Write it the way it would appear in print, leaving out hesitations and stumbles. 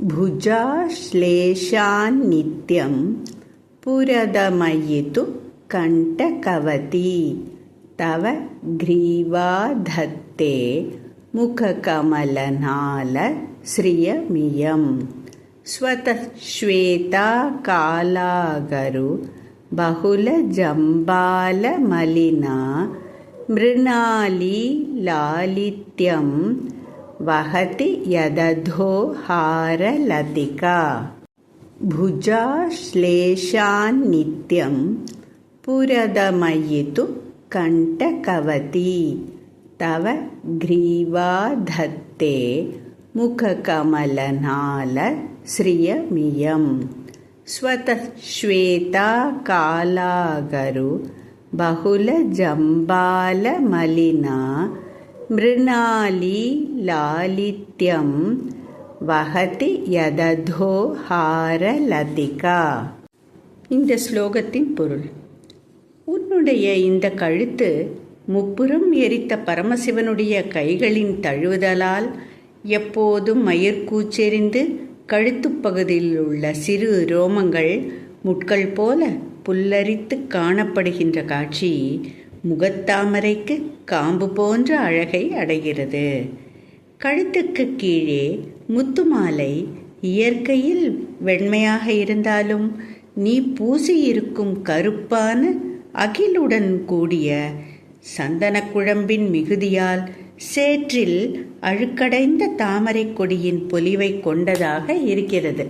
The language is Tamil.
भुजाश्लेषान्नित्यं पुरदमयितु कण्ठकवती तव ग्रीवा धत्ते मुखकमलनालश्रियमियं स्वतः श्वेता कालागरु बहुलजम्बालमलिना मृणाली लालित्यं वहति यदधो हारलतिका भुजाश्लेषान्नित्यं पुरदमयितु कण्ठकवती तव ग्रीवा धत्ते मुखकमलनालश्रियमियं स्वतः श्वेता कालागरु बहुलजम्बालमलिना मृणाली लालित्यं वहति यदधो हारलतिका. இந்த ஸ்லோகத்தின் பொருள்: உன்னுடைய இந்த கழுத்து முப்புறம் எரித்த பரமசிவனுடைய கைகளின் தழுவுதலால் எப்போதும் மயிர்கூச்செறிந்து கழுத்துப்பகுதியில் உள்ள சிறு ரோமங்கள் முட்கள் போல புல்லரித்து காணப்படுகின்ற காட்சி முகத்தாமரைக்கு காம்பு போன்ற அழகை அடைகிறது. கழுத்துக்கு கீழே முத்துமாலை இயற்கையில் வெண்மையாக இருந்தாலும் நீ பூசியிருக்கும் கருப்பான அகிலுடன் கூடிய சந்தன குழம்பின் மிகுதியால் சேற்றில் அழுக்கடைந்த தாமரை கொடியின் பொலிவை கொண்டதாக இருக்கிறது.